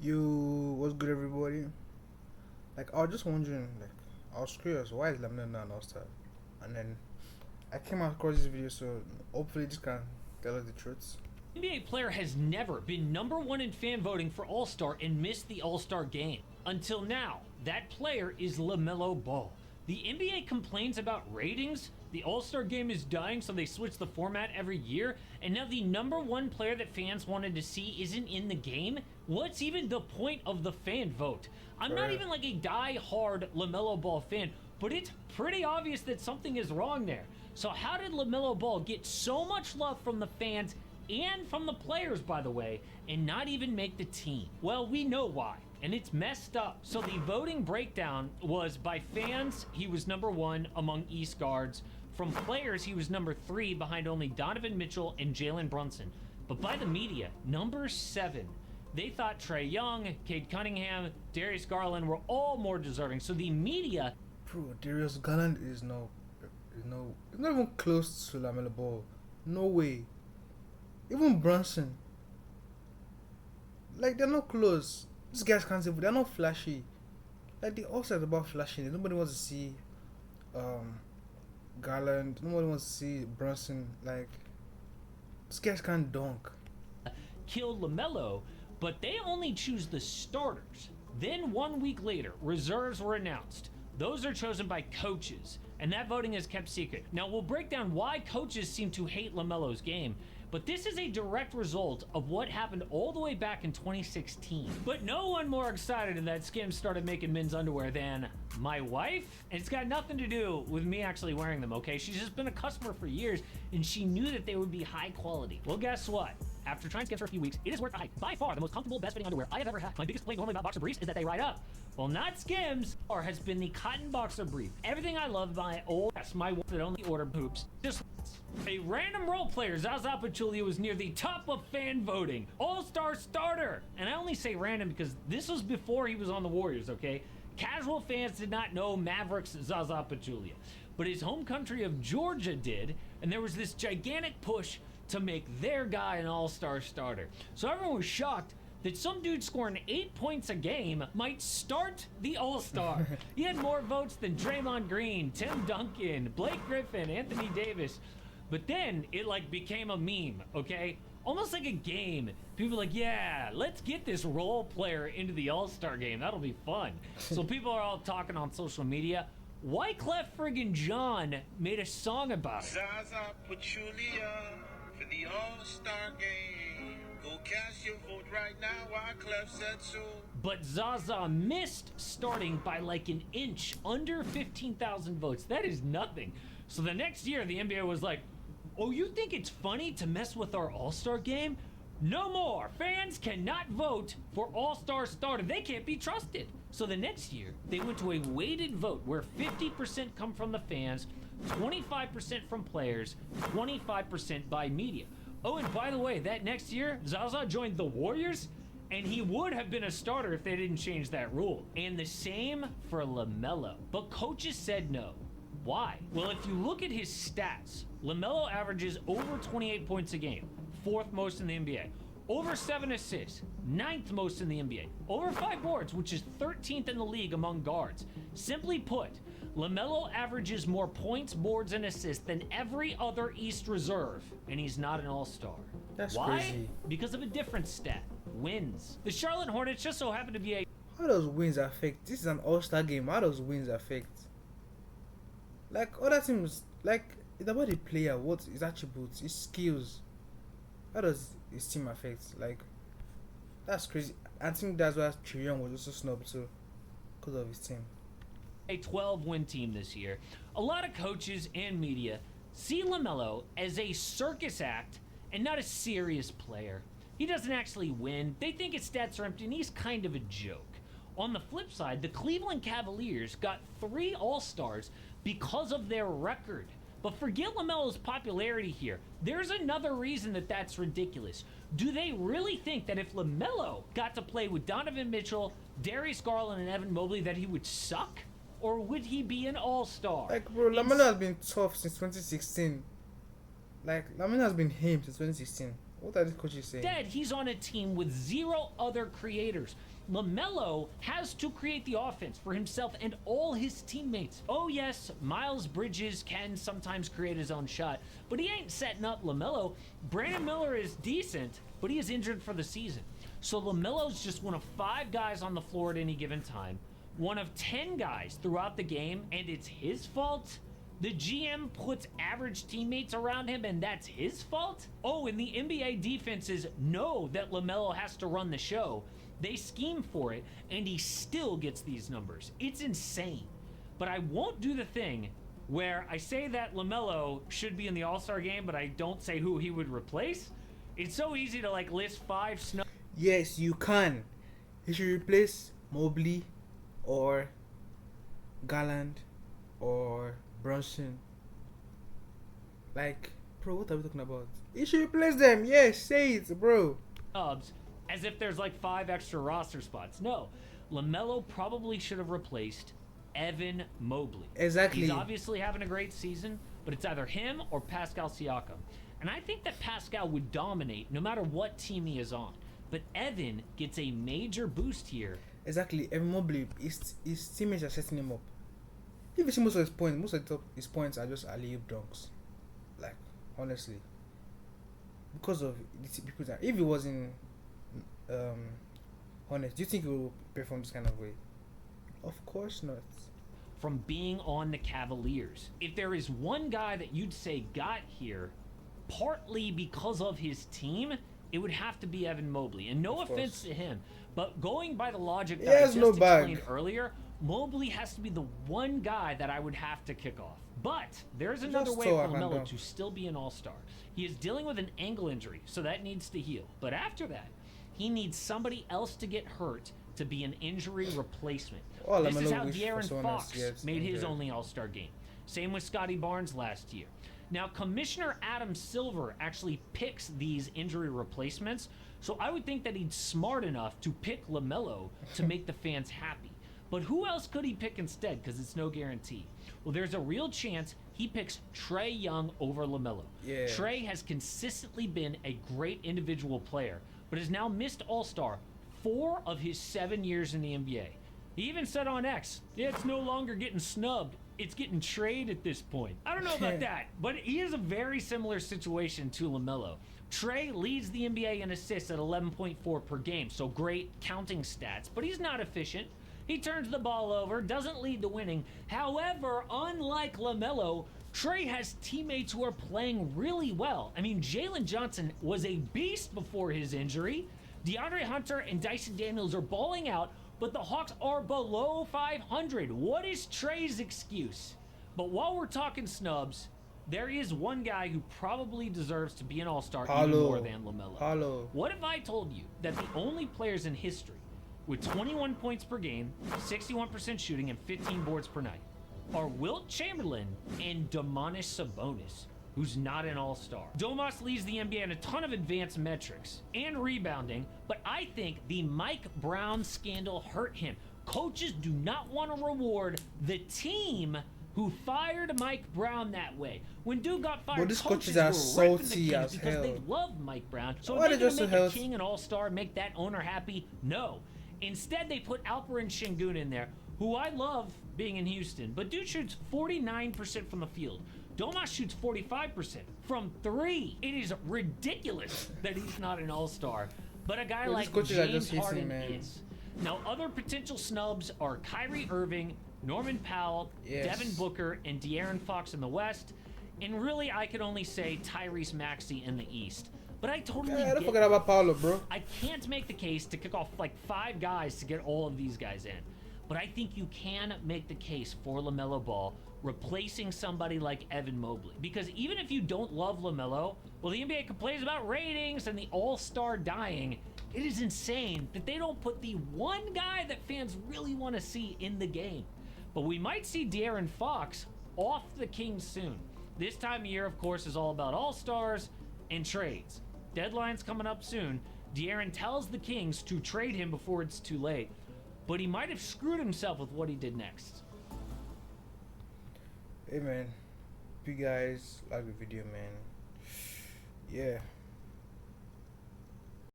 What's good, everybody? Like, I was just wondering, like, I was curious, why is Lamine not an All-Star? And then I came across this video, so hopefully this can tell us the truth. NBA player has never been #1 in fan voting for All-Star and missed the All-Star game. Until now, that player is LaMelo Ball. The NBA complains about ratings, the All-Star game is dying so they switch the format every year, and now the #1 player that fans wanted to see isn't in the game? What's even the point of the fan vote? I'm not even like a die-hard LaMelo Ball fan, but it's pretty obvious that something is wrong there. So how did LaMelo Ball get so much love from the fans and from the players, by the way, and not even make the team? Well, we know why, and it's messed up. So the voting breakdown was by fans, he was #1 among East guards. From players, he was #3 behind only Donovan Mitchell and Jalen Brunson. But by the media, #7. They thought Trae Young, Cade Cunningham, Darius Garland were all more deserving. So the media... Bro, Darius Garland is it's not even close to Lamelo Ball. No way. Even Brunson. Like, they're not close. These guys can't say, but they're not flashy. Like, they all said about flashing. Nobody wants to see Garland. Nobody wants to see Brunson. Like, these guys can't dunk. killed LaMelo, but they only choose the starters. Then 1 week later, reserves were announced. Those are chosen by coaches, and that voting is kept secret. Now, we'll break down why coaches seem to hate LaMelo's game, but this is a direct result of what happened all the way back in 2016. But no one more excited that Skims started making men's underwear than my wife. And it's got nothing to do with me actually wearing them, okay? She's just been a customer for years, and she knew that they would be high quality. Well, guess what? After trying Skims for a few weeks, it is worth the hype. By far, the most comfortable, best fitting underwear I have ever had. My biggest complaint normally about boxer briefs is that they ride up. Well, not Skims, or has been the cotton boxer brief. Everything I love my old, yes, my wife that only ordered poops. Just a random role player, Zaza Pachulia, was near the top of fan voting. All-Star starter. And I only say random because this was before he was on the Warriors, okay? Casual fans did not know Mavericks Zaza Pachulia. But his home country of Georgia did, and there was this gigantic push to make their guy an all-star starter. So everyone was shocked that some dude scoring 8 points a game might start the All-Star. He had more votes than Draymond Green, Tim Duncan, Blake Griffin, Anthony Davis. But then it like became a meme, okay? Almost like a game. People were like, yeah, let's get this role player into the All-Star game. That'll be fun. So people are all talking on social media. Wyclef friggin' John made a song about it. Zaza Pachulia for the All-Star game. Go cast your vote right now, Wyclef said so. But Zaza missed starting by like an inch, under 15,000 votes. That is nothing. So the next year, the NBA was like, oh, you think it's funny to mess with our All-Star game? No more. Fans cannot vote for All-Star starter. They can't be trusted. So the next year, they went to a weighted vote where 50% come from the fans, 25% from players, 25% by media. Oh, and by the way, that next year, Zaza joined the Warriors, and he would have been a starter if they didn't change that rule. And the same for LaMelo. But coaches said no. Why? Well, if you look at his stats, LaMelo averages over 28 points a game, 4th most in the NBA. Over 7 assists, 9th most in the NBA. Over 5 boards, which is 13th in the league among guards. Simply put, LaMelo averages more points, boards, and assists than every other East reserve, and he's not an all-star. That's Why? crazy. Because of a different stat, wins. The Charlotte Hornets just so happen to be a... How does wins affect? This is an All-Star game. How does wins affect? Like, other teams, like, it's about the player, what his attributes, his skills. How does his team affect? Like, that's crazy. I think that's why Trae Young was also snubbed too, because of his team. A 12-win team this year. A lot of coaches and media see LaMelo as a circus act and not a serious player. He doesn't actually win. They think his stats are empty, and he's kind of a joke. On the flip side, the Cleveland Cavaliers got 3 All-Stars because of their record. But forget LaMelo's popularity here. There's another reason that that's ridiculous. Do they really think that if LaMelo got to play with Donovan Mitchell, Darius Garland, and Evan Mobley that he would suck? Or would he be an all-star? Like, bro, Lamelo has been tough since 2016. Like, Lamelo has been him since 2016. What are these coaches saying? Instead, he's on a team with 0 other creators. LaMelo has to create the offense for himself and all his teammates. Oh yes, Miles Bridges can sometimes create his own shot, but he ain't setting up LaMelo. Brandon Miller is decent, but he is injured for the season. So LaMelo's just one of 5 guys on the floor at any given time, one of 10 guys throughout the game, and it's his fault? The GM puts average teammates around him and that's his fault? Oh, and the NBA defenses know that LaMelo has to run the show. They scheme for it, and he still gets these numbers. It's insane. But I won't do the thing where I say that LaMelo should be in the All-Star game, but I don't say who he would replace. It's so easy to like list 5 snub. Yes, you can. He should replace Mobley or Garland or Brunson. Like, bro, what are we talking about? He should replace them. Yes, say it, bro. As if there's like 5 extra roster spots. No, LaMelo probably should have replaced Evan Mobley. Exactly. He's obviously having a great season, but it's either him or Pascal Siakam. And I think that Pascal would dominate no matter what team he is on. But Evan gets a major boost here. Exactly. Evan Mobley, his teammates are setting him up. If you see most of his points are just alley-oop dunks. Like, honestly. Because of the people that, if he was in honest, do you think he will perform this kind of way? Of course not. From being on the Cavaliers. If there is one guy that you'd say got here partly because of his team, it would have to be Evan Mobley. And no offense to him, but going by the logic that I just explained earlier, Mobley has to be the one guy that I would have to kick off. But there's another way for LaMelo to still be an all-star. He is dealing with an ankle injury, so that needs to heal. But after that, he needs somebody else to get hurt to be an injury replacement. This is how De'Aaron Fox made his only all-star game. Same with Scotty Barnes last year. Now, Commissioner Adam Silver actually picks these injury replacements, so I would think that he's smart enough to pick LaMelo to make the fans happy. But who else could he pick instead? Because it's no guarantee. Well, there's a real chance he picks Trae Young over LaMelo. Yeah. Trae has consistently been a great individual player, but has now missed All-Star 4 of his 7 years in the NBA. He even said on X, it's no longer getting snubbed, it's getting traded at this point. I don't know about that, but he is a very similar situation to LaMelo. Trae leads the NBA in assists at 11.4 per game, so great counting stats, but he's not efficient. He turns the ball over, doesn't lead to winning. However, unlike LaMelo, Trae has teammates who are playing really well. I mean, Jalen Johnson was a beast before his injury. DeAndre Hunter and Dyson Daniels are balling out, but the Hawks are below 500. What is Trae's excuse? But while we're talking snubs, there is one guy who probably deserves to be an all-star even more than LaMelo. What if I told you that the only players in history with 21 points per game, 61% shooting, and 15 boards per night are Wilt Chamberlain and Domantas Sabonis, who's not an all-star? Domas leads the NBA in a ton of advanced metrics and rebounding, but I think the Mike Brown scandal hurt him. Coaches do not want to reward the team who fired Mike Brown that way. When dude got fired, these coaches are salty as hell because they love Mike Brown. So are they going to make a king an all-star, make that owner happy? No. Instead, they put Alperen Şengün in there, who I love being in Houston, but dude shoots 49% from the field. Domas shoots 45% from 3. It is ridiculous that he's not an all-star, but a guy like James Harden is. Now, other potential snubs are Kyrie Irving, Norman Powell, Devin Booker, and De'Aaron Fox in the West, and really I could only say Tyrese Maxey in the East. But I totally don't forget about Paolo, bro. I can't make the case to kick off like 5 guys to get all of these guys in. But I think you can make the case for LaMelo Ball replacing somebody like Evan Mobley. Because even if you don't love LaMelo, well, the NBA complains about ratings and the all-star dying. It is insane that they don't put the one guy that fans really want to see in the game. But we might see De'Aaron Fox off the Kings soon. This time of year, of course, is all about all-stars and trades. Deadline's coming up soon. De'Aaron tells the Kings to trade him before it's too late. But he might have screwed himself with what he did next. Hey man, if you guys like the video, man, yeah,